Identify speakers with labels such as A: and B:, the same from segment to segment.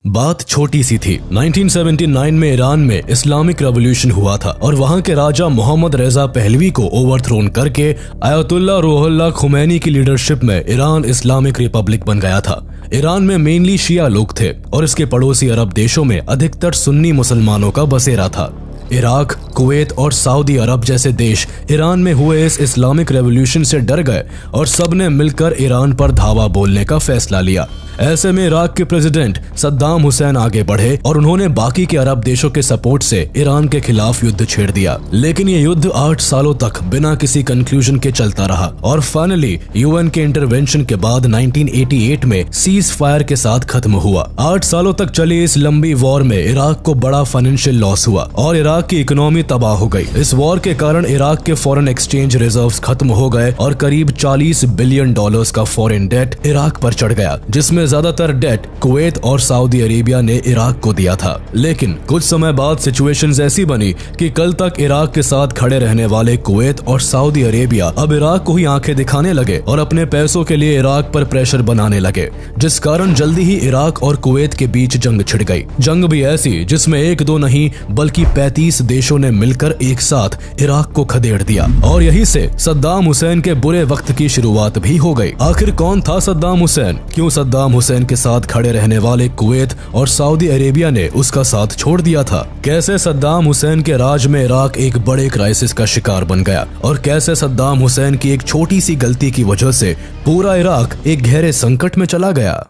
A: बात छोटी सी थी। 1979 में ईरान में इस्लामिक रेवोल्यूशन हुआ था और वहां के राजा मोहम्मद रेजा पहलवी को ओवरथ्रोन करके आयतुल्लाह रूहुल्लाह खुमैनी की लीडरशिप में ईरान इस्लामिक रिपब्लिक बन गया था। ईरान में मेनली शिया लोग थे और इसके पड़ोसी अरब देशों में अधिकतर सुन्नी मुसलमानों का बसेरा था। इराक, कुवैत और सऊदी अरब जैसे देश ईरान में हुए इस इस्लामिक रेवोल्यूशन से डर गए और सबने मिलकर ईरान पर धावा बोलने का फैसला लिया। ऐसे में इराक के प्रेसिडेंट सद्दाम हुसैन आगे बढ़े और उन्होंने बाकी के अरब देशों के सपोर्ट से ईरान के खिलाफ युद्ध छेड़ दिया। लेकिन ये युद्ध 8 सालों तक बिना किसी कंक्लूजन के चलता रहा और फाइनली यूएन के इंटरवेंशन के बाद 1988 में सीज फायर के साथ खत्म हुआ। 8 सालों तक चली इस लंबी वॉर में इराक को बड़ा फाइनेंशियल लॉस हुआ और इराक की इकोनॉमी तबाह हो गई। इस वॉर के कारण इराक के फॉरेन एक्सचेंज रिजर्व्स खत्म हो गए और करीब $40 बिलियन का फॉरेन डेट इराक पर चढ़ गया, जिसमें ज्यादातर डेट कुवैत और सऊदी अरेबिया ने इराक को दिया था। लेकिन कुछ समय बाद सिचुएशंस ऐसी बनी कि कल तक इराक के साथ खड़े रहने वाले कुवैत और सऊदी अरेबिया अब इराक को ही आंखें दिखाने लगे और अपने पैसों के लिए इराक पर प्रेशर बनाने लगे, जिस कारण जल्दी ही इराक और कुवैत के बीच जंग छिड़ गई। जंग भी ऐसी जिसमें 1-2 नहीं बल्कि 35 देशों ने मिलकर एक साथ इराक को खदेड़ दिया और यही से सद्दाम हुसैन के बुरे वक्त की शुरुआत भी हो गई। आखिर कौन था सद्दाम हुसैन? क्यों सद्दाम हुसैन के साथ खड़े रहने वाले कुवैत और सऊदी अरेबिया ने उसका साथ छोड़ दिया था? कैसे सद्दाम हुसैन के राज में इराक एक बड़े क्राइसिस का शिकार बन गया और कैसे सद्दाम हुसैन की एक छोटी सी गलती की वजह से पूरा इराक एक गहरे संकट में चला गया।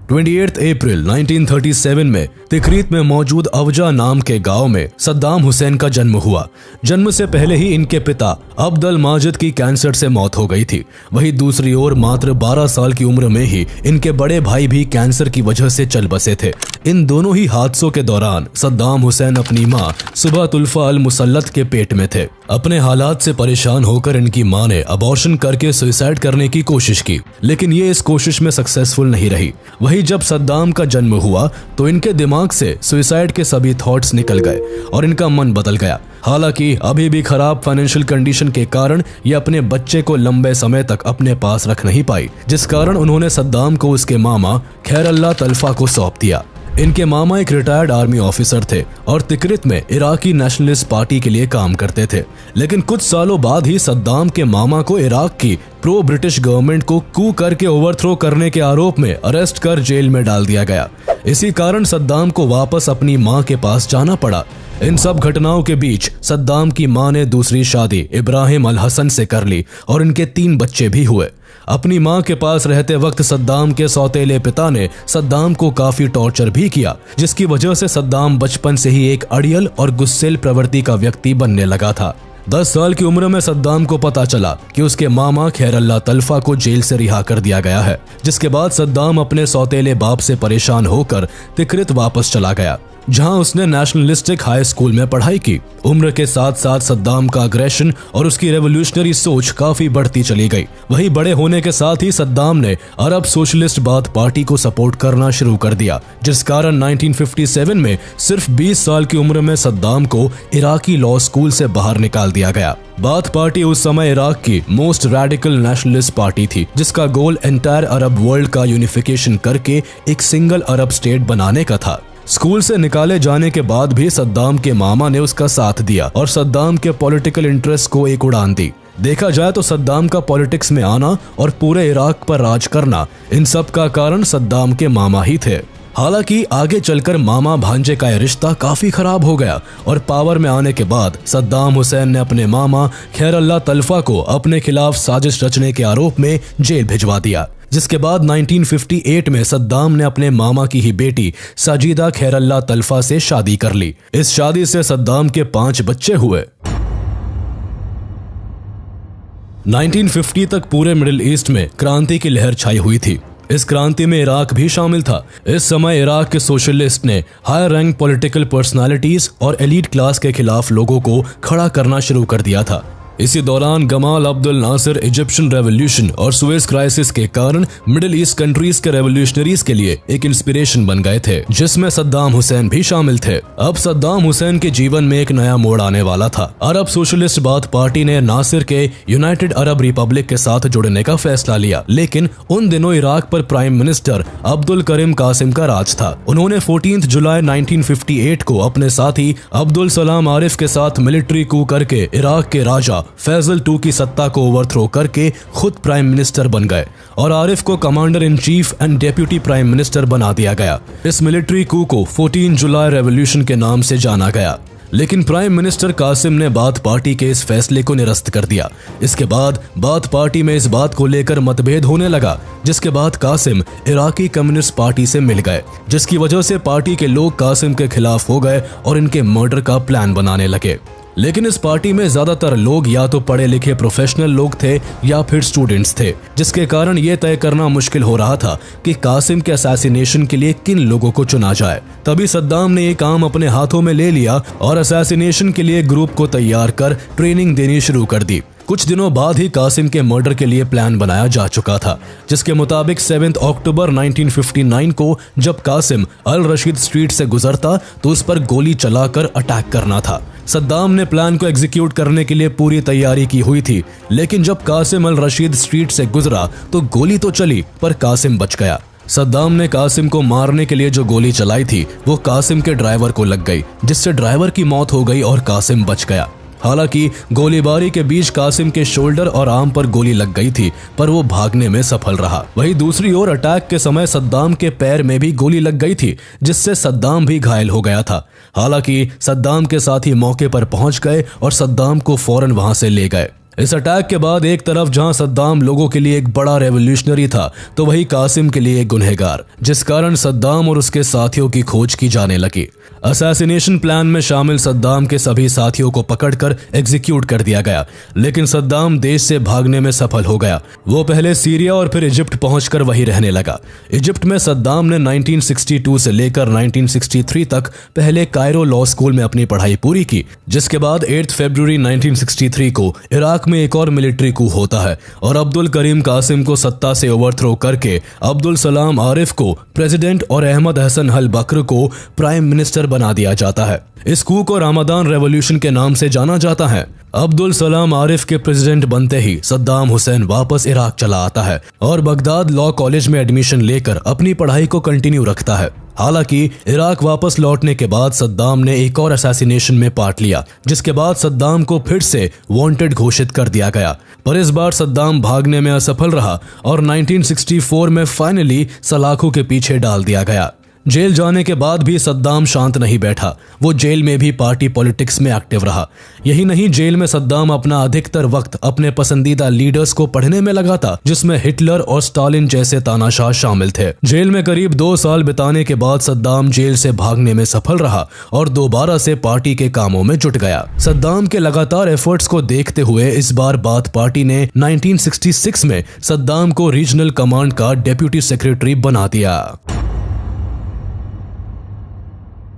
A: 28 अप्रैल 1937 में तिकरीत में मौजूद अवजा नाम के गांव में सद्दाम हुसैन का जन्म हुआ। जन्म से पहले ही इनके पिता अब्दुल माजिद की कैंसर से मौत हो गई थी। वहीं दूसरी ओर मात्र 12 साल की उम्र में ही इनके बड़े भाई भी कैंसर की वजह से चल बसे थे। इन दोनों ही हादसों के दौरान सद्दाम हुसैन अपनी मां सुबहतुल्फा अल मुसल्लत के पेट में थे। अपने हालात से परेशान होकर इनकी मां ने अबॉर्शन करके सुसाइड करने की कोशिश की, लेकिन ये इस कोशिश में सक्सेसफुल नहीं रही। वहीं जब सद्दाम का जन्म हुआ तो इनके दिमाग से सुसाइड के सभी थॉट्स निकल गए और इनका मन बदल गया। हालांकि अभी भी खराब फाइनेंशियल कंडीशन के कारण ये अपने बच्चे को लंबे समय तक अपने पास रख नहीं पाई, जिस कारण उन्होंने सद्दाम को उसके मामा खैरल्लाह तल्फा को सौंप दिया। इनके मामा एक रिटायर्ड आर्मी ऑफिसर थे और तिकरित में इराकी नेशनलिस्ट पार्टी के लिए काम करते थे। लेकिन कुछ सालों बाद ही सद्दाम के मामा को इराक की प्रो ब्रिटिश गवर्नमेंट को कू करके ओवरथ्रो करने के आरोप में अरेस्ट कर जेल में डाल दिया गया। इसी कारण सद्दाम को वापस अपनी मां के पास जाना पड़ा। इन सब घटनाओं के बीच सद्दाम की मां ने दूसरी शादी इब्राहिम अल हसन से कर ली और इनके 3 बच्चे भी हुए। अपनी मां के पास रहते वक्त सद्दाम के सौतेले पिता ने सद्दाम को काफी टॉर्चर भी किया, जिसकी वजह से सद्दाम बचपन से ही एक अड़ियल और गुस्सेल प्रवृत्ति का व्यक्ति बनने लगा था। 10 साल की उम्र में सद्दाम को पता चला कि उसके मामा खैरल्लाह तल्फा को जेल से रिहा कर दिया गया है, जिसके बाद सद्दाम अपने सौतेले बाप से परेशान होकर तिकरित वापस चला गया, जहां उसने नेशनलिस्टिक हाई स्कूल में पढ़ाई की। उम्र के साथ साथ सद्दाम का अग्रेशन और उसकी रेवोल्यूशनरी सोच काफी बढ़ती चली गई। वहीं बड़े होने के साथ ही सद्दाम ने अरब सोशलिस्ट बाथ पार्टी को सपोर्ट करना शुरू कर दिया, जिस कारण 1957 में सिर्फ 20 साल की उम्र में सद्दाम को इराकी लॉ स्कूल से बाहर निकाल दिया गया। बाथ पार्टी उस समय इराक की मोस्ट रेडिकल नेशनलिस्ट पार्टी थी, जिसका गोल एंटायर अरब वर्ल्ड का यूनिफिकेशन करके एक सिंगल अरब स्टेट बनाने का था। स्कूल से निकाले जाने के बाद भी सद्दाम के मामा ने उसका साथ दिया और सद्दाम के पॉलिटिकल इंटरेस्ट को एक उड़ान दी। देखा जाए तो सद्दाम का पॉलिटिक्स में आना और पूरे इराक पर राज करना, इन सब का कारण सद्दाम के मामा ही थे। हालांकि आगे चलकर मामा भांजे का यह रिश्ता काफी खराब हो गया और पावर में आने के बाद सद्दाम हुसैन ने अपने मामा खैरल्लाह तल्फा को अपने खिलाफ साजिश रचने के आरोप में जेल भिजवा दिया, जिसके बाद 1958 में सद्दाम ने अपने मामा की ही बेटी साजिदा खैरल्लाह तल्फा से शादी कर ली। इस शादी से सद्दाम के 5 बच्चे हुए। 1950 तक पूरे मिडिल ईस्ट में क्रांति की लहर छाई हुई थी। इस क्रांति में इराक भी शामिल था। इस समय इराक के सोशलिस्ट ने हाई रैंक पॉलिटिकल पर्सनालिटीज और एलीट क्लास के खिलाफ लोगों को खड़ा करना शुरू कर दिया था। इसी दौरान Gamal Abdul Nasser Egyptian revolution और सुएज क्राइसिस के कारण मिडिल ईस्ट कंट्रीज के रेवोल्यूशनरीज के लिए एक इंस्पिरेशन बन गए थे, जिसमें सद्दाम हुसैन भी शामिल थे। अब सद्दाम हुसैन के जीवन में एक नया मोड़ आने वाला था। अरब सोशलिस्ट बाथ पार्टी ने नासिर के यूनाइटेड अरब रिपब्लिक के साथ जुड़ने का फैसला लिया, लेकिन उन दिनों इराक पर प्राइम मिनिस्टर अब्दुल करीम कासिम का राज था। उन्होंने 14 जुलाई 1958 को अपने साथी अब्दुल सलाम आरिफ के साथ मिलिट्री कू करके इराक के राजा फैजल II की सत्ता को ओवरथ्रो करके खुद प्राइम मिनिस्टर बन गए और आरिफ को commander in cheap and deputy prime minister बना दिया गया। इस मिलिट्री कू को 14 जुलाई रेवोल्यूशन के नाम से जाना गया, लेकिन प्राइम मिनिस्टर कासिम ने बाथ पार्टी के इस फैसले को निरस्त कर दिया। इसके बाद बाथ पार्टी में इस बात को लेकर मतभेद होने लगा, जिसके बाद कासिम इराकी कम्युनिस्ट पार्टी से मिल गए, जिसकी वजह से पार्टी के लोग कासिम के खिलाफ हो गए और इनके मर्डर का प्लान बनाने लगे। लेकिन इस पार्टी में ज्यादातर लोग या तो पढ़े लिखे प्रोफेशनल लोग थे या फिर स्टूडेंट्स थे, जिसके कारण ये तय करना मुश्किल हो रहा था कि कासिम के असैसिनेशन के लिए किन लोगों को चुना जाए। तभी सद्दाम ने ये काम अपने हाथों में ले लिया और असैसिनेशन के लिए ग्रुप को तैयार कर ट्रेनिंग देनी शुरू कर दी। कुछ दिनों बाद ही कासिम के मर्डर के लिए प्लान बनाया जा चुका था, जिसके मुताबिक 7 अक्टूबर 1959 को जब कासिम अल रशीद स्ट्रीट से गुजरता तो उस पर गोली चलाकर अटैक करना था। सद्दाम ने प्लान को एग्जीक्यूट करने के लिए पूरी तैयारी की हुई थी, लेकिन जब कासिम अल रशीद स्ट्रीट से गुजरा तो गोली तो चली पर कासिम बच गया। सद्दाम ने कासिम को मारने के लिए जो गोली चलाई थी वो कासिम के ड्राइवर को लग गई, जिससे ड्राइवर की मौत हो गई और कासिम बच गया। हालांकि गोलीबारी के बीच कासिम के शोल्डर और आर्म पर गोली लग गई थी, पर वो भागने में सफल रहा। वहीं दूसरी ओर अटैक के समय सद्दाम के पैर में भी गोली लग गई थी, जिससे सद्दाम भी घायल हो गया था। हालांकि सद्दाम के साथी मौके पर पहुंच गए और सद्दाम को फौरन वहां से ले गए। इस अटैक के बाद एक तरफ जहां सद्दाम लोगों के लिए एक बड़ा रेवोल्यूशनरी था, तो वही कासिम के लिए एक गुनहगार, जिस कारण सद्दाम और उसके साथियों की खोज की जाने लगी। असैसिनेशन प्लान में शामिल सद्दाम के सभी साथियों को पकड़कर एग्जीक्यूट कर दिया गया, लेकिन सद्दाम देश से भागने में सफल हो गया। वो पहले सीरिया और फिर इजिप्ट पहुंचकर वहीं रहने लगा। इजिप्ट में सद्दाम ने 1962 से लेकर 1963 तक पहले कायरो लॉ स्कूल में अपनी पढ़ाई पूरी की, जिसके बाद 8 फरवरी 1963 को इराक में एक और मिलिट्री कू होता है और अब्दुल करीम कासिम को सत्ता से ओवरथ्रो करके अब्दुल सलाम आरिफ को प्रेसिडेंट और अहमद हसन अल बकर को प्राइम मिनिस्टर बना दिया जाता है। इस कू को रमजान रेवोल्यूशन के नाम से जाना जाता है। अब्दुल सलाम आरिफ के प्रेसिडेंट बनते ही सद्दाम हुसैन वापस इराक चला आता है और बगदाद लॉ कॉलेज में एडमिशन लेकर अपनी पढ़ाई को कंटिन्यू रखता है। हालांकि इराक वापस लौटने के बाद सद्दाम ने एक और असैसिनेशन में पार्ट लिया, जिसके बाद सद्दाम को फिर से वांटेड घोषित कर दिया गया, पर इस बार सद्दाम भागने में असफल रहा और 1964 में फाइनली सलाखों के पीछे डाल दिया गया। जेल जाने के बाद भी सद्दाम शांत नहीं बैठा। वो जेल में भी पार्टी पॉलिटिक्स में एक्टिव रहा। यही नहीं, जेल में सद्दाम अपना अधिकतर वक्त अपने पसंदीदा लीडर्स को पढ़ने में लगाता, जिसमें हिटलर और स्टालिन जैसे तानाशाह शामिल थे। जेल में करीब 2 साल बिताने के बाद सद्दाम जेल से भागने में सफल रहा और दोबारा से पार्टी के कामों में जुट गया। सद्दाम के लगातार एफर्ट्स को देखते हुए इस बार बाथ पार्टी ने 1966 में सद्दाम को रीजनल कमांड का डेप्यूटी सेक्रेटरी बना दिया।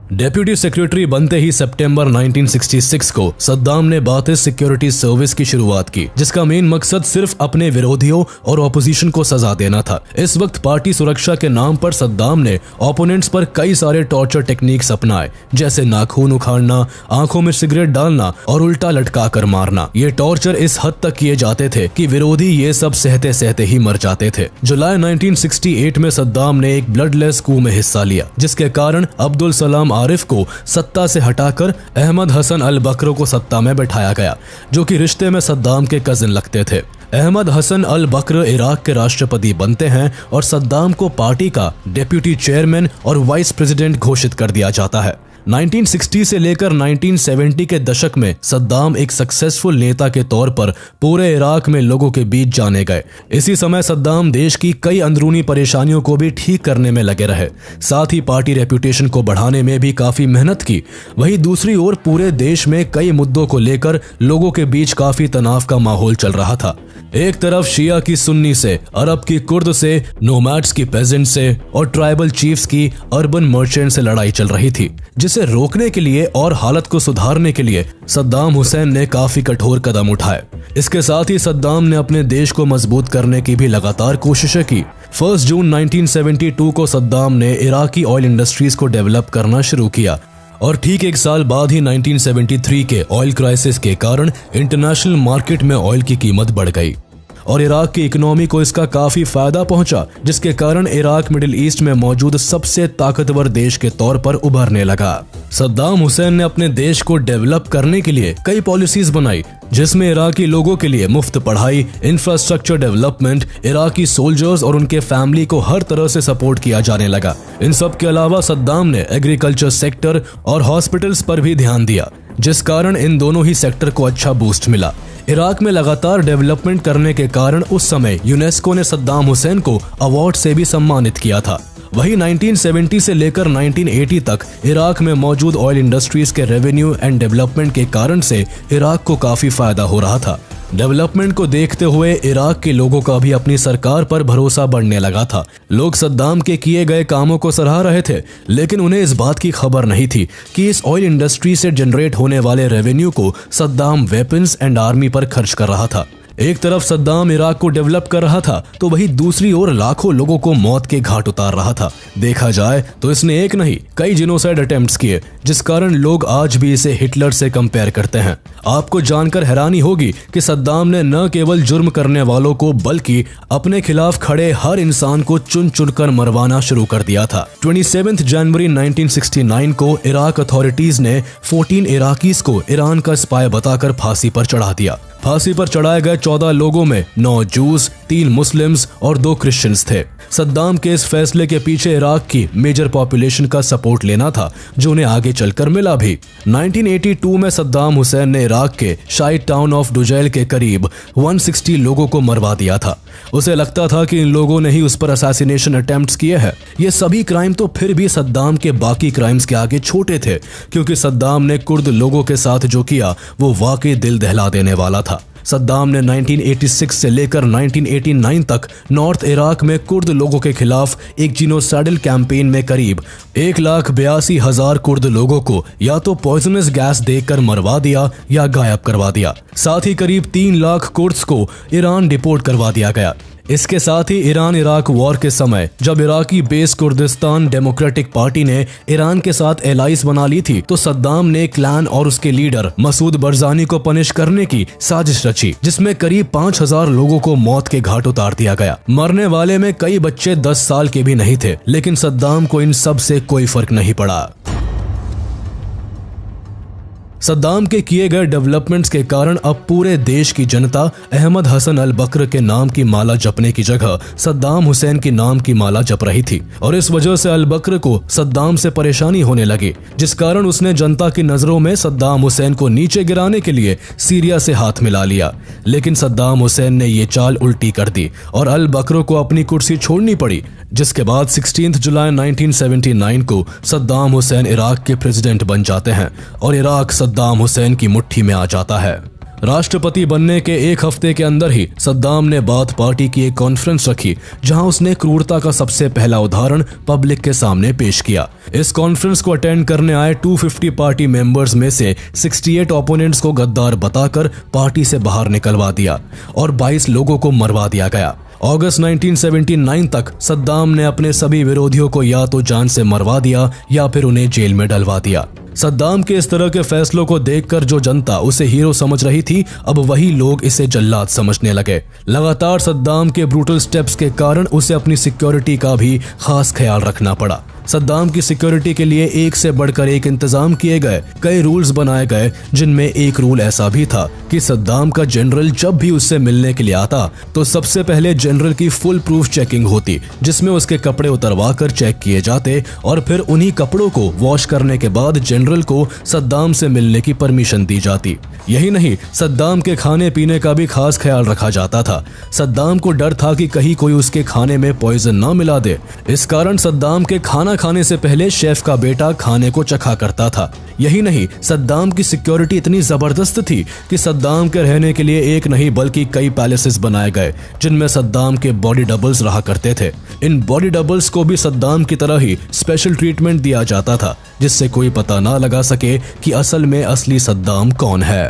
A: डेप्यूटी सेक्रेटरी बनते ही सितंबर 1966 को सद्दाम ने बाथिस सिक्योरिटी सर्विस की शुरुआत की, जिसका मेन मकसद सिर्फ अपने विरोधियों और ऑपोजिशन को सजा देना था। इस वक्त पार्टी सुरक्षा के नाम पर सद्दाम ने ओपोनेंट्स पर कई सारे टॉर्चर टेक्निक्स अपनाए, जैसे नाखून उखाड़ना, आंखों में सिगरेट डालना और उल्टा लटका कर मारना। ये टॉर्चर इस हद तक किए जाते थे कि विरोधी ये सब सहते सहते ही मर जाते थे। जुलाई 1968 में सद्दाम ने एक ब्लडलेस कू में हिस्सा लिया, जिसके कारण अब्दुल सलाम आरिफ को सत्ता से हटाकर अहमद हसन अल बकर को सत्ता में बैठाया गया, जो कि रिश्ते में सद्दाम के कजिन लगते थे। अहमद हसन अल बकर इराक के राष्ट्रपति बनते हैं और सद्दाम को पार्टी का डेप्यूटी चेयरमैन और वाइस प्रेसिडेंट घोषित कर दिया जाता है। 1960 से लेकर 1970 के दशक में सद्दाम एक सक्सेसफुल नेता के तौर पर पूरे इराक में लोगों के बीच जाने गए। इसी समय सद्दाम देश की कई अंदरूनी परेशानियों को भी ठीक करने में लगे रहे, साथ ही पार्टी रेपुटेशन को बढ़ाने में भी काफी मेहनत की। वहीं दूसरी ओर पूरे देश में कई मुद्दों को लेकर लोगों के बीच काफी तनाव का माहौल चल रहा था। एक तरफ शिया की सुन्नी से, अरब की कुर्द से, नोमैड्स की पेजेंट से और ट्राइबल चीफ्स की अर्बन मर्चेंट से लड़ाई चल रही थी, जिस इसे रोकने के लिए और हालत को सुधारने के लिए सद्दाम हुसैन ने काफी कठोर कदम उठाए। इसके साथ ही सद्दाम ने अपने देश को मजबूत करने की भी लगातार कोशिशें की। 1 जून 1972 को सद्दाम ने इराकी ऑयल इंडस्ट्रीज को डेवलप करना शुरू किया और ठीक एक साल बाद ही 1973 के ऑयल क्राइसिस के कारण इंटरनेशनल मार्केट में ऑयल की कीमत बढ़ गई और इराक की इकोनॉमी को इसका काफी फायदा पहुंचा, जिसके कारण इराक मिडिल ईस्ट में मौजूद सबसे ताकतवर देश के तौर पर उभरने लगा। सद्दाम हुसैन ने अपने देश को डेवलप करने के लिए कई पॉलिसीज बनाई, जिसमें इराकी लोगों के लिए मुफ्त पढ़ाई, इंफ्रास्ट्रक्चर डेवलपमेंट, इराकी सोल्जर्स और उनके फैमिली को हर तरह से सपोर्ट किया जाने लगा। इन सब के अलावा सद्दाम ने एग्रीकल्चर सेक्टर और हॉस्पिटल्स पर भी ध्यान दिया, जिस कारण इन दोनों ही सेक्टर को अच्छा बूस्ट मिला। इराक में लगातार डेवलपमेंट करने के कारण उस समय यूनेस्को ने सद्दाम हुसैन को अवार्ड से भी सम्मानित किया था। वही 1970 से लेकर 1980 तक इराक में मौजूद ऑयल इंडस्ट्रीज के रेवेन्यू एंड डेवलपमेंट के कारण से इराक को काफी फायदा हो रहा था। डेवलपमेंट को देखते हुए इराक के लोगों का भी अपनी सरकार पर भरोसा बढ़ने लगा था। लोग सद्दाम के किए गए कामों को सराह रहे थे, लेकिन उन्हें इस बात की खबर नहीं थी कि इस ऑयल इंडस्ट्री से जनरेट होने वाले रेवेन्यू को सद्दाम वेपन्स एंड आर्मी पर खर्च कर रहा था। एक तरफ सद्दाम इराक को डेवलप कर रहा था, तो वही दूसरी ओर लाखों लोगों को मौत के घाट उतार रहा था। देखा जाए तो इसने एक नहीं कई जिनोसाइड अटेम्प्ट्स किए, जिस कारण लोग आज भी इसे हिटलर से कंपेयर करते हैं। आपको जानकर हैरानी होगी कि सद्दाम ने न केवल जुर्म करने वालों को बल्कि अपने खिलाफ खड़े हर इंसान को चुन चुनकर मरवाना शुरू कर दिया था। 27 जनवरी 1969 को इराक अथॉरिटीज ने 14 इराकीज को ईरान का स्पाई बताकर फांसी पर चढ़ा दिया। फांसी पर चढ़ाए गए 14 लोगों में 9 जूस, 3 मुस्लिम्स और 2 क्रिश्चियंस थे। सद्दाम के इस फैसले के पीछे इराक की मेजर पॉपुलेशन का सपोर्ट लेना था, जो उन्हें आगे चलकर मिला भी। 1982 में सद्दाम हुसैन ने इराक के शाइट टाउन ऑफ डुजैल के करीब 160 लोगों को मरवा दिया था। उसे लगता था कि इन लोगों ने ही उस पर असैसिनेशन अटेम्प्ट्स किए हैं। ये सभी क्राइम तो फिर भी सद्दाम के बाकी क्राइम्स के आगे छोटे थे, क्योंकि सद्दाम ने कुर्द लोगों के साथ जो किया वो वाकई दिल दहला देने वाला था। सद्दाम ने 1986 से लेकर 1989 तक नॉर्थ इराक में कुर्द लोगों के खिलाफ एक जीनोसाइडल कैंपेन में करीब 1,82,000 कुर्द लोगों को या तो पॉइजनस गैस देकर मरवा दिया या गायब करवा दिया। साथ ही करीब 3 लाख कुर्द्स को ईरान डिपोर्ट करवा दिया गया। इसके साथ ही ईरान इराक वॉर के समय जब Iraqi base Kurdistan democratic party ने ईरान के साथ एलाइंस बना ली थी, तो सद्दाम ने क्लैन और उसके लीडर मसूद बरजानी को पनिश करने की साजिश रची, जिसमें करीब 5,000 लोगों को मौत के घाट उतार दिया गया। मरने वाले में कई बच्चे 10 साल के भी नहीं थे, लेकिन सद्दाम को इन सब से कोई फर्क नहीं पड़ा। सद्दाम के किए गए डेवलपमेंट्स के कारण अब पूरे देश की जनता अहमद हसन अल बकर के नाम की माला जपने की जगह सद्दाम हुसैन के नाम की माला जप रही थी, और इस वजह से अल बकर को सद्दाम से परेशानी होने लगी, जिस कारण उसने जनता की नजरों में सद्दाम हुसैन को नीचे गिराने के लिए सीरिया से हाथ मिला लिया। लेकिन सद्दाम हुसैन ने ये चाल उल्टी कर दी और अल बकर को अपनी कुर्सी छोड़नी पड़ी, जिसके बाद 16 जुलाई 1979 को सद्दाम हुसैन इराक के प्रेसिडेंट बन जाते हैं और इराक सद्दाम हुसैन की मुट्ठी में आ जाता है। राष्ट्रपति बनने के एक हफ्ते के अंदर ही सद्दाम ने बाथ पार्टी की एक कॉन्फ्रेंस रखी, जहां उसने क्रूरता का सबसे पहला उदाहरण पब्लिक के सामने पेश किया। इस कॉन्फ्रेंस को अटेंड करने आए 250 पार्टी मेंबर्स में से 68 ओपोनेंट्स को गद्दार बताकर पार्टी से बाहर निकलवा दिया और 22 लोगों को मरवा दिया गया। अगस्त 1979 तक सद्दाम ने अपने सभी विरोधियों को या तो जान से मरवा दिया या फिर उन्हें जेल में डलवा दिया। सद्दाम के इस तरह के फैसलों को देखकर जो जनता उसे हीरो समझ रही थी, अब वही लोग इसे जल्लाद समझने लगे। लगातार सद्दाम के ब्रूटल स्टेप्स के कारण उसे अपनी सिक्योरिटी का भी खास ख्याल रखना पड़ा। सद्दाम की सिक्योरिटी के लिए एक से बढ़कर एक इंतजाम किए गए, कई रूल्स बनाए गए, जिनमें एक रूल ऐसा भी था कि सद्दाम का जनरल जब भी उससे मिलने के लिए आता तो सबसे पहले जनरल की फुल प्रूफ चेकिंग होती, जिसमें उसके कपड़े उतरवा कर चेक किए जाते और फिर उन्हीं कपड़ों को वॉश करने के बाद जनरल को सद्दाम से मिलने की परमिशन दी जाती। यही नहीं, सद्दाम के खाने पीने का भी खास ख्याल रखा जाता था। सद्दाम को डर था कि कहीं कोई उसके खाने में पॉइजन ना मिला दे। इस कारण सद्दाम के खाना खाने से पहले शेफ का बेटा खाने को चखा करता था। यही नहीं, सद्दाम की सिक्योरिटी इतनी जबरदस्त थी कि सद्दाम के रहने के लिए एक नहीं बल्कि कई पैलेसेस बनाए गए जिनमें सद्दाम के बॉडी डबल्स रहा करते थे। इन बॉडी डबल्स को भी सद्दाम की तरह ही स्पेशल ट्रीटमेंट दिया जाता था, जिससे कोई पता ना लगा सके कि असल में असली सद्दाम कौन है।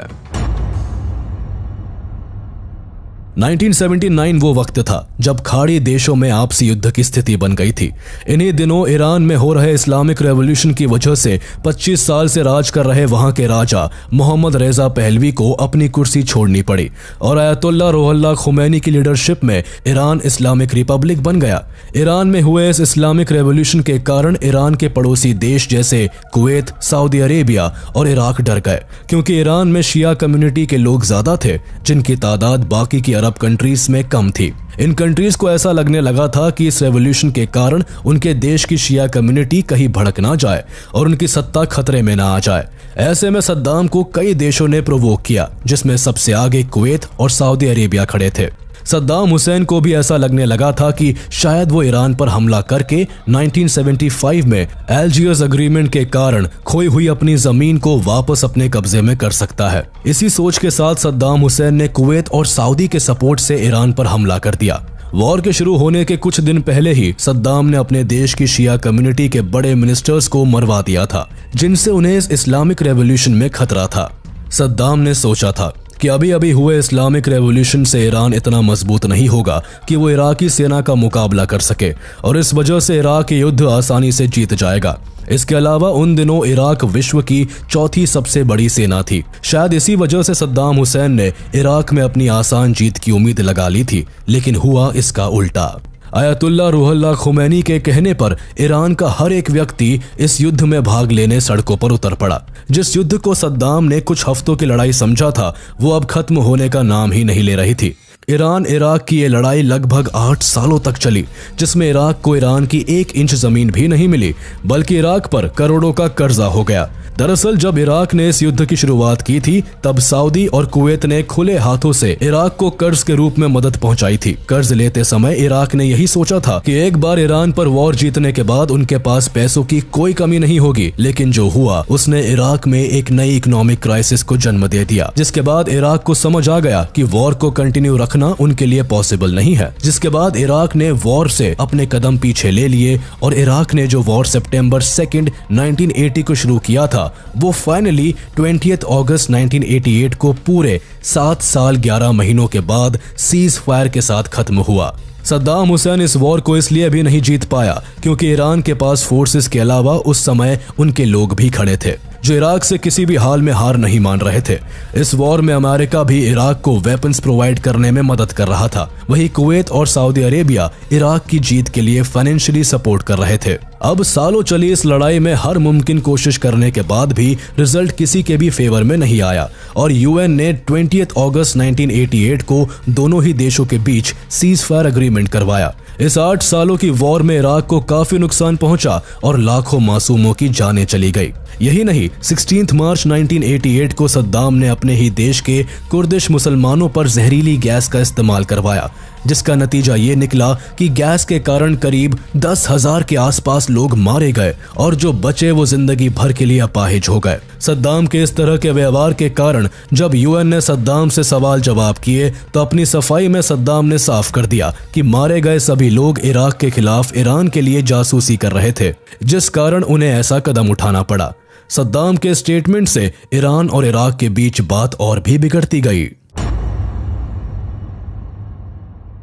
A: 1979 वो वक्त था जब खाड़ी देशों में आपसी युद्ध की स्थिति बन गई थी। इन्हीं दिनों ईरान में हो रहे इस्लामिक रेवोल्यूशन की वजह से 25 साल से राज कर रहे वहां के राजा मोहम्मद रेजा पहलवी को अपनी कुर्सी छोड़नी पड़ी और अयतुल्ला रूहुल्लाह खुमैनी की लीडरशिप में ईरान इस्लामिक रिपब्लिक बन गया। ईरान में हुए इस इस्लामिक रेवोल्यूशन के कारण ईरान के पड़ोसी देश जैसे कुवैत, सऊदी अरेबिया और इराक डर गए, क्योंकि ईरान में शिया कम्युनिटी के लोग ज्यादा थे जिनकी तादाद बाकी की अरब कंट्रीज में कम थी। इन कंट्रीज को ऐसा लगने लगा था कि इस रेवोल्यूशन के कारण उनके देश की शिया कम्युनिटी कहीं भड़क ना जाए और उनकी सत्ता खतरे में ना आ जाए। ऐसे में सद्दाम को कई देशों ने प्रोवोक किया, जिसमें सबसे आगे कुवैत और सऊदी अरेबिया खड़े थे। सद्दाम हुसैन को भी ऐसा लगने लगा था कि शायद वो ईरान पर हमला करके 1975 में अल्जियर्स एग्रीमेंट के कारण खोई हुई अपनी जमीन को वापस अपने कब्जे में कर सकता है। इसी सोच के साथ सद्दाम हुसैन ने कुवैत और सऊदी के सपोर्ट से ईरान पर हमला कर दिया। वॉर के शुरू होने के कुछ दिन पहले ही सद्दाम ने अपने देश की शिया कम्युनिटी के बड़े मिनिस्टर्स को मरवा दिया था, जिनसे उन्हें इस इस्लामिक रेवोल्यूशन में खतरा था। सद्दाम ने सोचा था कि अभी अभी हुए इस्लामिक रेवोल्यूशन से ईरान इतना मजबूत नहीं होगा कि वो इराकी सेना का मुकाबला कर सके और इस वजह से इराक ये युद्ध आसानी से जीत जाएगा। इसके अलावा उन दिनों इराक विश्व की चौथी सबसे बड़ी सेना थी। शायद इसी वजह से सद्दाम हुसैन ने इराक में अपनी आसान जीत की उम्मीद लगा ली थी, लेकिन हुआ इसका उल्टा। अयतुल्ला रूहुल्लाह खुमैनी के कहने पर ईरान का हर एक व्यक्ति इस युद्ध में भाग लेने सड़कों पर उतर पड़ा। जिस युद्ध को सद्दाम ने कुछ हफ्तों की लड़ाई समझा था, वो अब खत्म होने का नाम ही नहीं ले रही थी। ईरान इराक की ये लड़ाई लगभग 8 सालों तक चली, जिसमें इराक को ईरान की 1 इंच जमीन भी नहीं मिली, बल्कि इराक पर करोड़ों का कर्जा हो गया। दरअसल जब इराक ने इस युद्ध की शुरुआत की थी, तब सऊदी और कुवैत ने खुले हाथों से इराक को कर्ज के रूप में मदद पहुंचाई थी। कर्ज लेते समय इराक ने यही सोचा था कि एक बार ईरान पर वॉर जीतने के बाद उनके पास पैसों की कोई कमी नहीं होगी, लेकिन जो हुआ उसने इराक में एक नई इकोनॉमिक क्राइसिस को जन्म दे दिया, जिसके बाद इराक को समझ आ गया कि वॉर को कंटिन्यू रखना उनके लिए पॉसिबल नहीं है। जिसके बाद इराक ने वॉर से अपने कदम पीछे ले लिए और इराक ने जो वॉर सितंबर 2, 1980 को शुरू किया था, वो फाइनली 20 अगस्त 1988 को पूरे 7 साल 11 महीनों के बाद सीज फायर के साथ खत्म हुआ। सद्दाम हुसैन इस वॉर को इसलिए भी नहीं जीत पाया क्योंकि ईरान के पास फोर्सेस के अलावा उस समय उनके लोग भी खड़े थे जो इराक से किसी भी हाल में हार नहीं मान रहे थे। इस वॉर में अमेरिका भी इराक को वेपन्स प्रोवाइड करने में मदद कर रहा था। वहीं कुवैत और सऊदी अरेबिया इराक की जीत के लिए फाइनेंशियली सपोर्ट कर रहे थे। अब सालों चली इस लड़ाई में हर मुमकिन कोशिश करने के बाद भी रिजल्ट किसी के भी फेवर में नहीं आया और यूएन ने 20 अगस्त 1988 को दोनों ही देशों के बीच सीज फायर एग्रीमेंट करवाया। इस 8 सालों की वॉर में इराक को काफी नुकसान पहुंचा और लाखों मासूमों की जानें चली गई। यही नहीं, 16 मार्च 1988 को सद्दाम ने अपने ही देश के कुर्दिश मुसलमानों पर जहरीली गैस का इस्तेमाल करवाया, जिसका नतीजा ये निकला कि गैस के कारण करीब 10,000 के आसपास लोग मारे गए और जो बचे वो जिंदगी भर के लिए अपाहिज हो गए। सद्दाम के इस तरह के व्यवहार के कारण जब यूएन ने सद्दाम से सवाल जवाब किए तो अपनी सफाई में सद्दाम ने साफ कर दिया कि मारे गए सभी लोग इराक के खिलाफ ईरान के लिए जासूसी कर रहे थे, जिस कारण उन्हें ऐसा कदम उठाना पड़ा। सद्दाम के स्टेटमेंट से ईरान और इराक के बीच बात और भी बिगड़ती गई।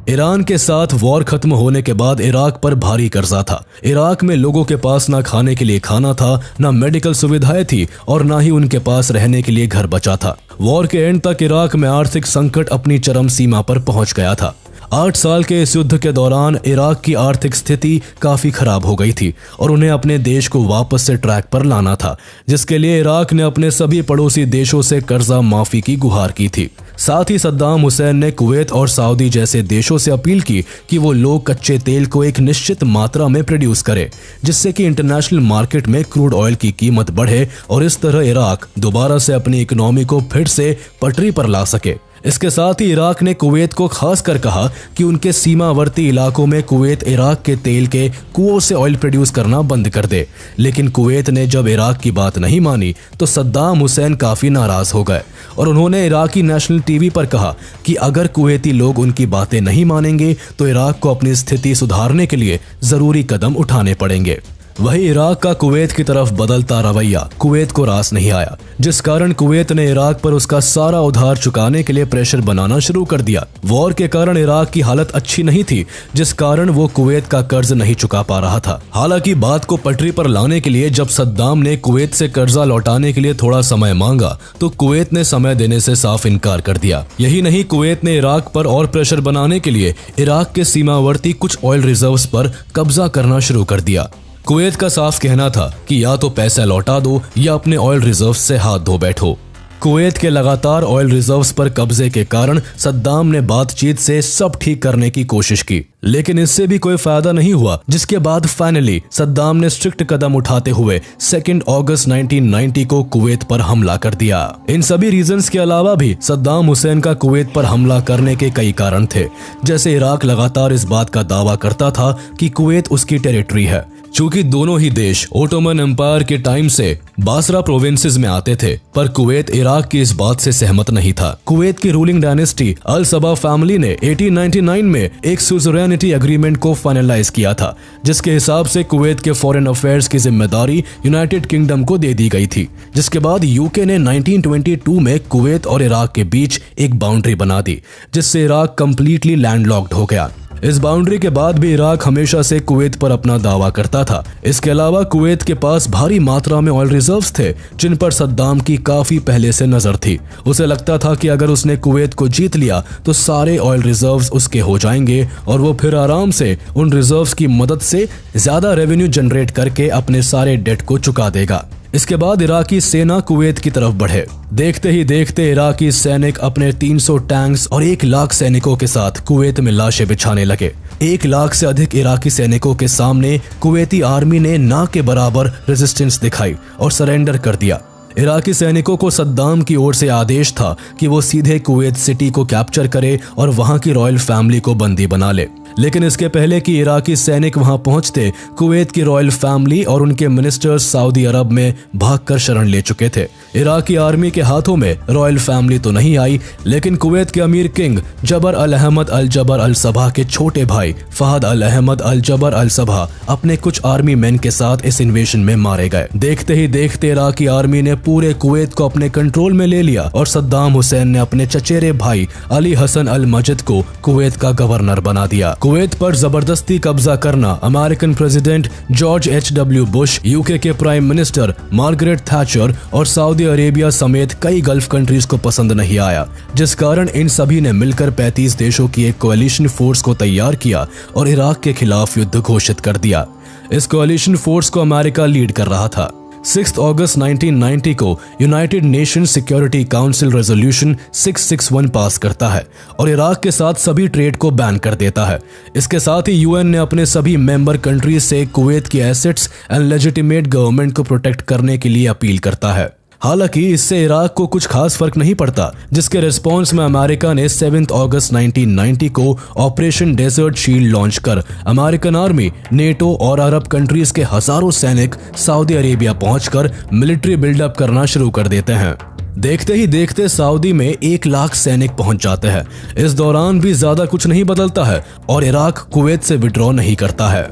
A: ईरान के साथ वॉर खत्म होने के बाद इराक पर भारी कर्जा था। इराक में लोगों के पास ना खाने के लिए खाना था, ना मेडिकल सुविधाएं थी और ना ही उनके पास रहने के लिए घर बचा था। वॉर के एंड तक इराक में आर्थिक संकट अपनी चरम सीमा पर पहुंच गया था। 8 साल के इस युद्ध के दौरान इराक की आर्थिक स्थिति काफी खराब हो गई थी और उन्हें अपने देश को वापस से ट्रैक पर लाना था, जिसके लिए इराक ने अपने सभी पड़ोसी देशों से कर्जा माफी की गुहार की थी। साथ ही सद्दाम हुसैन ने कुवैत और सऊदी जैसे देशों से अपील की कि वो लोग कच्चे तेल को एक निश्चित मात्रा में प्रोड्यूस करें, जिससे कि इंटरनेशनल मार्केट में क्रूड ऑयल की कीमत बढ़े और इस तरह इराक दोबारा से अपनी इकोनॉमी को फिर से पटरी पर ला सके। इसके साथ ही इराक ने कुवैत को खास कर कहा कि उनके सीमावर्ती इलाकों में कुवैत इराक के तेल के कुओं से ऑयल प्रोड्यूस करना बंद कर दे। लेकिन कुवैत ने जब इराक की बात नहीं मानी तो सद्दाम हुसैन काफी नाराज हो गए और उन्होंने इराकी नेशनल टीवी पर कहा कि अगर कुवैती लोग उनकी बातें नहीं मानेंगे तो इराक को अपनी स्थिति सुधारने के लिए जरूरी कदम उठाने पड़ेंगे। वही इराक का कुवैत की तरफ बदलता रवैया कुवैत को रास नहीं आया, जिस कारण कुवैत ने इराक पर उसका सारा उधार चुकाने के लिए प्रेशर बनाना शुरू कर दिया। वॉर के कारण इराक की हालत अच्छी नहीं थी, जिस कारण वो कुवैत का कर्ज नहीं चुका पा रहा था। हालांकि बात को पटरी पर लाने के लिए जब सद्दाम ने कुवैत से कर्जा लौटाने के लिए थोड़ा समय मांगा तो कुवैत ने समय देने से साफ इनकार कर दिया। यही नहीं, कुवैत ने इराक पर और प्रेशर बनाने के लिए इराक के सीमावर्ती कुछ ऑयल रिजर्व्स पर कब्जा करना शुरू कर दिया। कुवैत का साफ कहना था कि या तो पैसा लौटा दो या अपने ऑयल रिजर्व्स से हाथ धो बैठो। कुवैत के लगातार ऑयल रिजर्व्स पर कब्जे के कारण सद्दाम ने बातचीत से सब ठीक करने की कोशिश की, लेकिन इससे भी कोई फायदा नहीं हुआ, जिसके बाद फाइनली सद्दाम ने स्ट्रिक्ट कदम उठाते हुए 2 अगस्त 1990 को कुवैत पर हमला कर दिया। इन सभी रीजंस के अलावा भी सद्दाम हुसैन का कुवैत पर हमला करने के कई कारण थे। जैसे इराक लगातार इस बात का दावा करता था कि कुवैत उसकी टेरिटरी है। चूंकि दोनों ही देश ओटोमन एम्पायर के टाइम से बासरा प्रोविंसेस में आते थे, पर कुवैत इराक की इस बात से सहमत नहीं था। कुवैत की रूलिंग डायनेस्टी अल सबा फैमिली ने 1899 में एक सुज़रेनिटी एग्रीमेंट को फाइनलाइज किया था, जिसके हिसाब से कुवैत के फॉरेन अफेयर्स की जिम्मेदारी यूनाइटेड किंगडम को दे दी गई थी। जिसके बाद यूके ने 1922 में कुवैत और इराक के बीच एक बाउंड्री बना दी, जिससे इराक कंप्लीटली लैंडलॉक्ड हो गया। इस बाउंड्री के बाद भी इराक हमेशा से कुवैत पर अपना दावा करता था। इसके अलावा कुवैत के पास भारी मात्रा में ऑयल रिजर्व्स थे, जिन पर सद्दाम की काफी पहले से नजर थी। उसे लगता था कि अगर उसने कुवैत को जीत लिया तो सारे ऑयल रिजर्व्स उसके हो जाएंगे और वो फिर आराम से उन रिजर्व्स की मदद से ज्यादा रेवेन्यू जनरेट करके अपने सारे डेट को चुका देगा। इसके बाद इराकी सेना कुवैत की तरफ बढ़े। देखते ही देखते इराकी सैनिक अपने 300 टैंक्स और 1 लाख सैनिकों के साथ कुवैत में लाशें बिछाने लगे। 1 लाख से अधिक इराकी सैनिकों के सामने कुवैती आर्मी ने ना के बराबर रेजिस्टेंस दिखाई और सरेंडर कर दिया। इराकी सैनिकों को सद्दाम की ओर से आदेश था कि वो सीधे कुवैत सिटी को कैप्चर करे और वहां की रॉयल फैमिली को बंदी बना ले। लेकिन इसके पहले कि इराकी सैनिक वहां पहुंचते, कुवैत की रॉयल फैमिली और उनके मिनिस्टर्स सऊदी अरब में भागकर शरण ले चुके थे। इराकी आर्मी के हाथों में रॉयल फैमिली तो नहीं आई, लेकिन कुवैत के अमीर किंग जबर अल अहमद अल जबर अल सबा के छोटे भाई फहद अल अहमद अल जबर अल सबा अपने कुछ आर्मी मैन के साथ इस इन्वेशन में मारे गए। देखते ही देखते इराकी आर्मी ने पूरे कुवैत को अपने कंट्रोल में ले लिया और सद्दाम हुसैन ने अपने चचेरे भाई अली हसन अल मजिद को कुवैत का गवर्नर बना दिया। कुवैत पर जबरदस्ती कब्जा करना American president George H.W. Bush, UK के प्राइम मिनिस्टर मार्गरेट थैचर और सऊदी अरेबिया समेत कई गल्फ कंट्रीज को पसंद नहीं आया, जिस कारण इन सभी ने मिलकर 35 देशों की एक कोएलिशन फोर्स को तैयार किया और इराक के खिलाफ युद्ध घोषित कर दिया। इस कोएलिशन फोर्स को अमेरिका लीड कर रहा था। 6 अगस्त 1990 को United nation security council resolution 661 पास करता है और इराक के साथ सभी ट्रेड को बैन कर देता है। इसके साथ ही यूएन ने अपने सभी मेंबर कंट्रीज से कुवैत की एसेट्स एंड लेजिटिमेट गवर्नमेंट को प्रोटेक्ट करने के लिए अपील करता है। हालांकि इससे इराक को कुछ खास फर्क नहीं पड़ता, जिसके रिस्पांस में अमेरिका ने 7 अगस्त 1990 को ऑपरेशन डेजर्ट शील्ड लॉन्च कर अमेरिकन आर्मी, नेटो और अरब कंट्रीज के हजारों सैनिक सऊदी अरेबिया पहुंचकर मिलिट्री बिल्डअप करना शुरू कर देते हैं। देखते ही देखते सऊदी में 1 लाख सैनिक पहुंच जाते हैं। इस दौरान भी ज्यादा कुछ नहीं बदलता है और इराक कुवैत से विड्रॉ नहीं करता है।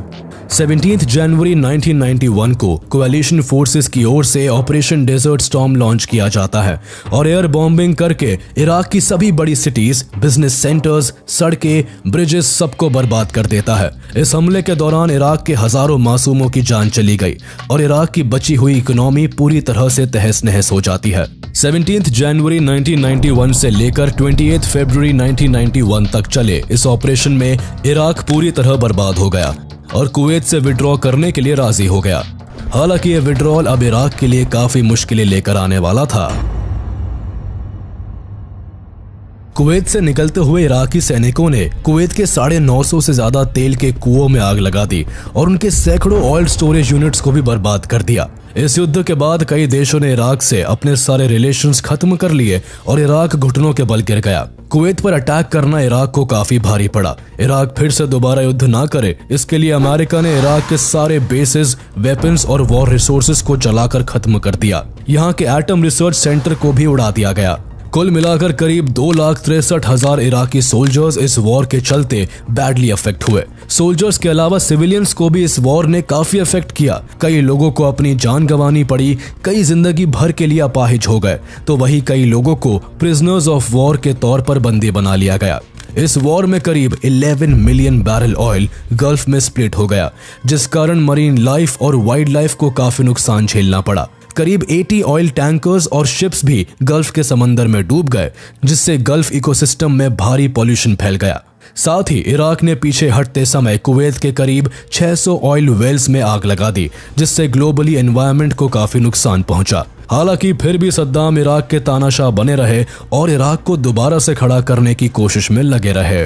A: 17 जनवरी 1991 को कोएलिशन फोर्सेस की ओर से ऑपरेशन डेजर्ट स्टॉर्म लॉन्च किया जाता है और एयर बॉम्बिंग करके इराक की सभी बड़ी सिटीज, बिजनेस सेंटर्स, सड़कें, ब्रिजेस सबको बर्बाद कर देता है। इस हमले के दौरान इराक के हजारों मासूमों की जान चली गई और इराक की बची हुई इकोनॉमी पूरी तरह से तहस नहस हो जाती है। 17 जनवरी 1991 से लेकर 28 फरवरी 1991 तक चले इस ऑपरेशन में इराक पूरी तरह बर्बाद हो गया और कुवैत से विड्रॉ करने के लिए राजी हो गया। हालांकि यह विड्रॉल अब इराक के लिए काफी मुश्किलें लेकर आने वाला था। कुवैत से निकलते हुए इराकी सैनिकों ने कुवैत के 950 से ज्यादा तेल के कुओं में आग लगा दी और उनके सैकड़ों ऑयल स्टोरेज यूनिट्स को भी बर्बाद कर दिया। इस युद्ध के बाद कई देशों ने इराक से अपने सारे रिलेशंस खत्म कर लिए और इराक घुटनों के बल गिर गया। कुवैत पर अटैक करना इराक को काफी भारी पड़ा। इराक फिर से दोबारा युद्ध ना करे, इसके लिए अमेरिका ने इराक के सारे बेसिस, वेपन्स और वॉर रिसोर्सेज को जलाकर खत्म कर दिया। यहाँ के एटम रिसर्च सेंटर को भी उड़ा दिया गया। कुल मिलाकर करीब 2,63,000 इराकी सोल्जर्स इस वॉर के चलते बैडली अफेक्ट हुए। सोल्जर्स के अलावा सिविलियंस को भी इस वॉर ने काफी अफेक्ट किया। कई लोगों को अपनी जान गंवानी पड़ी, कई जिंदगी भर के लिए अपाहिज हो गए, तो वही कई लोगों को प्रिजनर्स ऑफ वॉर के तौर पर बंदी बना लिया गया। इस वॉर में करीब 11 मिलियन बैरल ऑयल गल्फ में स्प्लिट हो गया, जिस कारण मरीन लाइफ और वाइल्ड लाइफ को काफी नुकसान झेलना पड़ा। करीब 80 ऑयल टैंकर्स और शिप्स भी गल्फ के समंदर में डूब गए, जिससे गल्फ इकोसिस्टम में भारी पॉल्यूशन फैल गया। साथ ही इराक ने पीछे हटते समय कुवैत के करीब 600 ऑयल वेल्स में आग लगा दी, जिससे ग्लोबली एनवायरनमेंट को काफी नुकसान पहुंचा। हालांकि फिर भी सद्दाम इराक के तानाशाह बने रहे और इराक को दोबारा से खड़ा करने की कोशिश में लगे रहे।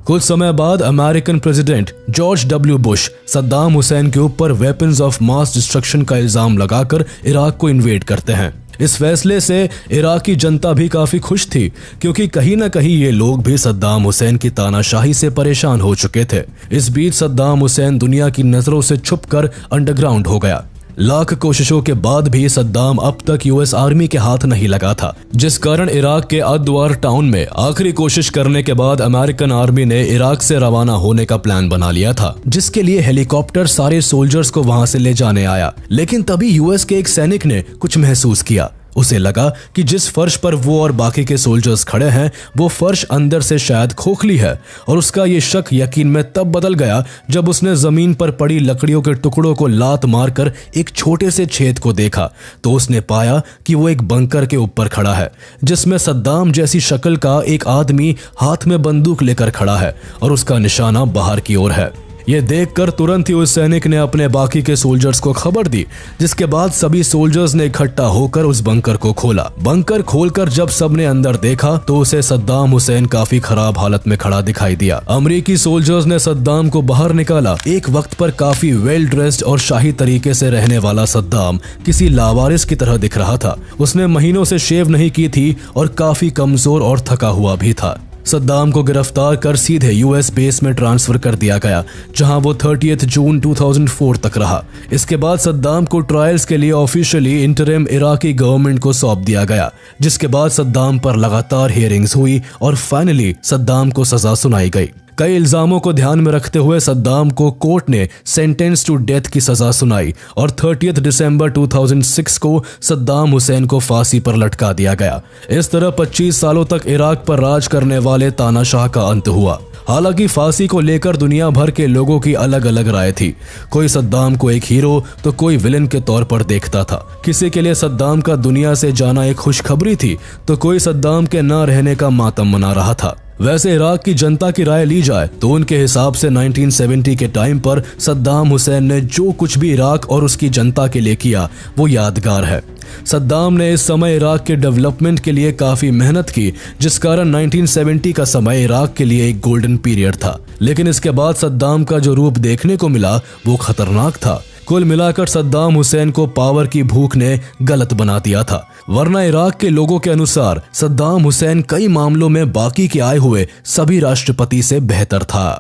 A: कुछ समय बाद American president George W Bush Saddam Hussain के ऊपर वेपन्स ऑफ मास डिस्ट्रक्शन का इल्जाम लगाकर इराक को इन्वेड करते हैं। इस फैसले से इराकी जनता भी काफी खुश थी, क्योंकि कहीं ना कहीं ये लोग भी सद्दाम हुसैन की तानाशाही से परेशान हो चुके थे। इस बीच सद्दाम हुसैन दुनिया की नजरों से छुपकर अंडरग्राउंड हो गया। लाख कोशिशों के बाद भी सद्दाम अब तक यूएस आर्मी के हाथ नहीं लगा था, जिस कारण इराक के अद्वार टाउन में आखिरी कोशिश करने के बाद अमेरिकन आर्मी ने इराक से रवाना होने का प्लान बना लिया था, जिसके लिए हेलीकॉप्टर सारे सोल्जर्स को वहां से ले जाने आया। लेकिन तभी यूएस के एक सैनिक ने कुछ महसूस किया। उसे लगा कि जिस फर्श पर वो और बाकी के सोल्जर्स खड़े हैं, वो फर्श अंदर से शायद खोखली है, और उसका ये शक यकीन में तब बदल गया जब उसने जमीन पर पड़ी लकड़ियों के टुकड़ों को लात मारकर एक छोटे से छेद को देखा। तो उसने पाया कि वो एक बंकर के ऊपर खड़ा है, जिसमें सद्दाम जैसी शक्ल का एक आदमी हाथ में बंदूक लेकर खड़ा है और उसका निशाना बाहर की ओर है। ये देखकर तुरंत ही उस सैनिक ने अपने बाकी के सोल्जर्स को खबर दी, जिसके बाद सभी सोल्जर्स ने इकट्ठा होकर उस बंकर को खोला। बंकर खोलकर जब सबने अंदर देखा तो उसे सद्दाम हुसैन काफी खराब हालत में खड़ा दिखाई दिया। अमेरिकी सोल्जर्स ने सद्दाम को बाहर निकाला। एक वक्त पर काफी वेल ड्रेस्ड और शाही तरीके से रहने वाला सद्दाम किसी लावारिस की तरह दिख रहा था। उसने महीनों से शेव नहीं की थी और काफी कमजोर और थका हुआ भी था। सद्दाम को गिरफ्तार कर सीधे यूएस बेस में ट्रांसफर कर दिया गया, जहां वो 30 जून 2004 तक रहा। इसके बाद सद्दाम को ट्रायल्स के लिए ऑफिशियली इंटरिम इराकी गवर्नमेंट को सौंप दिया गया, जिसके बाद सद्दाम पर लगातार हियरिंग्स हुई और फाइनली सद्दाम को सजा सुनाई गई। कई इल्जामों को ध्यान में रखते हुए सद्दाम को कोर्ट ने सेंटेंस टू डेथ की सजा सुनाई और 30 दिसंबर 2006 को सद्दाम हुसैन को फांसी पर लटका दिया गया। इस तरह 25 सालों तक इराक पर राज करने वाले तानाशाह का अंत हुआ। हालांकि फांसी को लेकर दुनिया भर के लोगों की अलग अलग राय थी। कोई सद्दाम को एक हीरो तो कोई विलन के तौर पर देखता था। किसी के लिए सद्दाम का दुनिया से जाना एक खुशखबरी थी, तो कोई सद्दाम के न रहने का मातम मना रहा था। वैसे इराक की जनता की राय ली जाए तो उनके हिसाब से 1970 के टाइम पर सद्दाम हुसैन ने जो कुछ भी इराक और उसकी जनता के लिए किया वो यादगार है। सद्दाम ने इस समय इराक के डेवलपमेंट के लिए काफी मेहनत की, जिस कारण 1970 का समय इराक के लिए एक गोल्डन पीरियड था। लेकिन इसके बाद सद्दाम का जो रूप देखने को मिला वो खतरनाक था। कुल मिलाकर सद्दाम हुसैन को पावर की भूख ने गलत बना दिया था, वरना इराक के लोगों के अनुसार सद्दाम हुसैन कई मामलों में बाकी के आए हुए सभी राष्ट्रपति से बेहतर था।